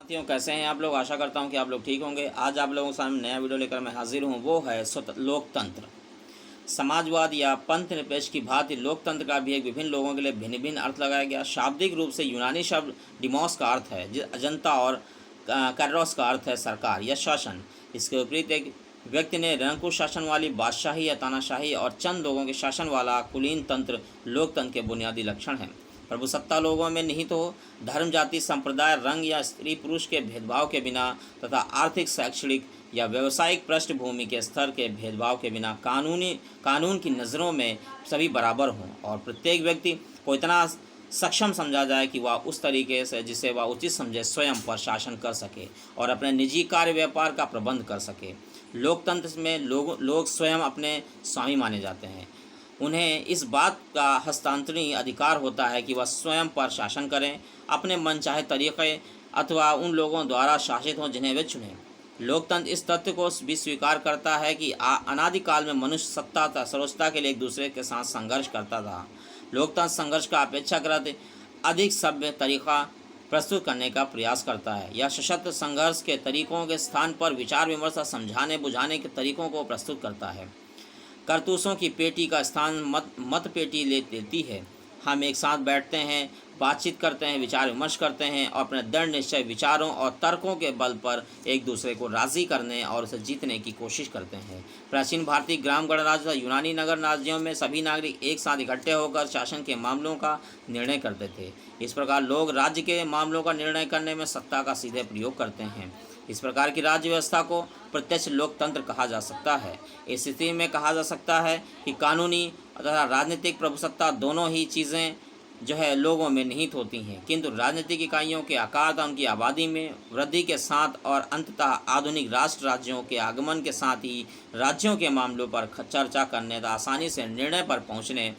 साथियों, कैसे हैं आप लोग। आशा करता हूं कि आप लोग ठीक होंगे। आज आप लोगों के सामने नया वीडियो लेकर मैं हाजिर हूं। वो है लोकतंत्र। समाजवाद या पंथ निरपेक्ष की भांति लोकतंत्र का भी एक विभिन्न लोगों के लिए भिन्न भिन्न अर्थ लगाया गया। शाब्दिक रूप से यूनानी शब्द डिमोस का अर्थ है जनता और कैरोस का अर्थ है सरकार या शासन। इसके विपरीत एक व्यक्ति ने निरंकुश शासन वाली बादशाही या तानाशाही और चंद लोगों के शासन वाला कुलीन तंत्र लोकतंत्र के बुनियादी लक्षण हैं। प्रभुसत्ता लोगों में निहित हो, धर्म, जाति, संप्रदाय, रंग या स्त्री पुरुष के भेदभाव के बिना तथा आर्थिक, शैक्षणिक या व्यावसायिक पृष्ठभूमि के स्तर के भेदभाव के बिना कानून की नज़रों में सभी बराबर हों और प्रत्येक व्यक्ति को इतना सक्षम समझा जाए कि वह उस तरीके से जिसे वह उचित समझे स्वयं पर शासन कर सके और अपने निजी कार्य व्यापार का प्रबंध कर सके। लोकतंत्र में लोग स्वयं अपने स्वामी माने जाते हैं। उन्हें इस बात का हस्तांतरणीय अधिकार होता है कि वह स्वयं पर शासन करें, अपने मनचाहे तरीक़े अथवा उन लोगों द्वारा शासित हों जिन्हें वे चुनें। लोकतंत्र इस तथ्य को भी स्वीकार करता है कि अनादिकाल में मनुष्य सत्ता तथा सर्वोच्चता के लिए एक दूसरे के साथ संघर्ष करता था। लोकतंत्र संघर्ष का अपेक्षाकृत अधिक सभ्य तरीका प्रस्तुत करने का प्रयास करता है। यह सशक्त संघर्ष के तरीकों के स्थान पर विचार विमर्श, समझाने बुझाने के तरीकों को प्रस्तुत करता है। करतूसों की पेटी का स्थान मत पेटी लेती है। हम एक साथ बैठते हैं, बातचीत करते हैं, विचार विमर्श करते हैं और अपने दृढ़ निश्चय विचारों और तर्कों के बल पर एक दूसरे को राज़ी करने और उसे जीतने की कोशिश करते हैं। प्राचीन भारतीय ग्राम गणराज्य तथा यूनानी नगर राज्यों में सभी नागरिक एक साथ इकट्ठे होकर शासन के मामलों का निर्णय करते थे। इस प्रकार लोग राज्य के मामलों का निर्णय करने में सत्ता का सीधे प्रयोग करते हैं। इस प्रकार की राज्य व्यवस्था को प्रत्यक्ष लोकतंत्र कहा जा सकता है। इस स्थिति में कहा जा सकता है कि कानूनी तथा राजनीतिक प्रभुसत्ता दोनों ही चीज़ें जो है लोगों में निहित होती हैं, किंतु राजनीतिक इकाइयों के आकार तथा उनकी आबादी में वृद्धि के साथ और अंततः आधुनिक राष्ट्र राज्यों के आगमन के साथ ही राज्यों के मामलों पर चर्चा करने तथा आसानी से निर्णय पर पहुँचने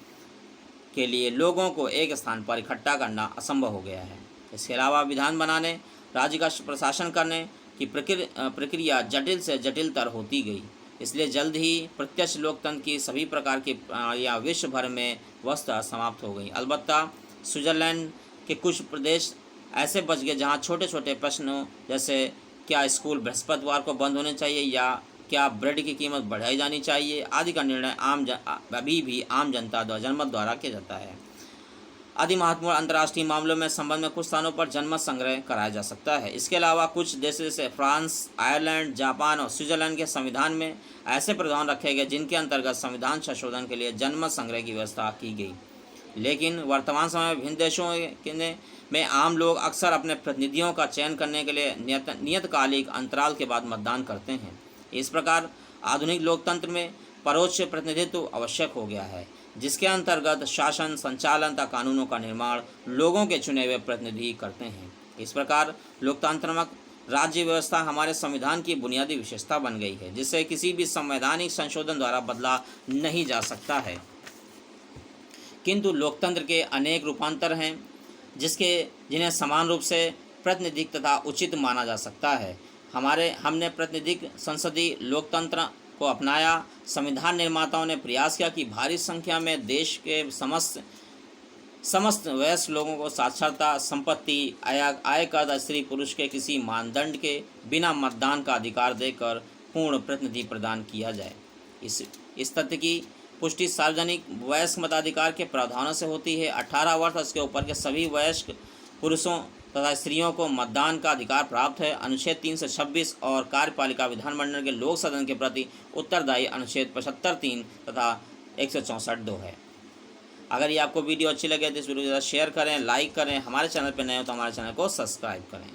के लिए लोगों को एक स्थान पर इकट्ठा करना असंभव हो गया है। इसके अलावा विधान बनाने, राज्य का प्रशासन करने की प्रक्रिया जटिल से जटिलतर होती गई। इसलिए जल्द ही प्रत्यक्ष लोकतंत्र की सभी प्रकार की या विश्व भर में वस्तुतः समाप्त हो गई। अलबत्ता स्विट्ज़रलैंड के कुछ प्रदेश ऐसे बच गए जहां छोटे छोटे प्रश्नों जैसे क्या स्कूल बृहस्पतिवार को बंद होने चाहिए या क्या ब्रेड की कीमत बढ़ाई जानी चाहिए आदि का निर्णय अभी भी आम जनता द्वारा जनमत द्वारा किया जाता है। आदि महत्वपूर्ण अंतर्राष्ट्रीय मामलों में संबंध में कुछ स्थानों पर जनमत संग्रह कराया जा सकता है। इसके अलावा कुछ देश जैसे फ्रांस, आयरलैंड, जापान और स्विट्ज़रलैंड के संविधान में ऐसे प्रावधान रखे गए जिनके अंतर्गत संविधान संशोधन के लिए जनमत संग्रह की व्यवस्था की गई। लेकिन वर्तमान समय में विभिन्न देशों में आम लोग अक्सर अपने प्रतिनिधियों का चयन करने के लिए नियतकालिक अंतराल के बाद मतदान करते हैं। इस प्रकार आधुनिक लोकतंत्र में परोक्ष प्रतिनिधित्व आवश्यक हो गया है, जिसके अंतर्गत शासन, संचालन तथा कानूनों का निर्माण लोगों के चुने हुए प्रतिनिधि करते हैं। इस प्रकार लोकतंत्रात्मक राज्य व्यवस्था हमारे संविधान की बुनियादी विशेषता बन गई है, जिसे किसी भी संवैधानिक संशोधन द्वारा बदला नहीं जा सकता है। किंतु लोकतंत्र के अनेक रूपांतर हैं जिन्हें समान रूप से प्रातिनिधिक तथा उचित माना जा सकता है। हमने प्रातिनिधिक संसदीय लोकतंत्र को अपनाया। संविधान निर्माताओं ने प्रयास किया कि भारी संख्या में देश के समस्त वयस्क लोगों को साक्षरता, संपत्ति, आय कर, स्त्री पुरुष के किसी मानदंड के बिना मतदान का अधिकार देकर पूर्ण प्रतिनिधि प्रदान किया जाए। इस तथ्य की पुष्टि सार्वजनिक वयस्क मताधिकार के प्रावधानों से होती है। 18 वर्ष उसके ऊपर के सभी वयस्क पुरुषों तथा स्त्रियों को मतदान का अधिकार प्राप्त है। अनुच्छेद 326 और कार्यपालिका विधानमंडल के लोक सदन के प्रति उत्तरदायी अनुच्छेद 75(3) तथा 164(2) है। अगर ये आपको वीडियो अच्छी लगे तो इस वीडियो को शेयर करें, लाइक करें। हमारे चैनल पर नए हो तो हमारे चैनल को सब्सक्राइब करें।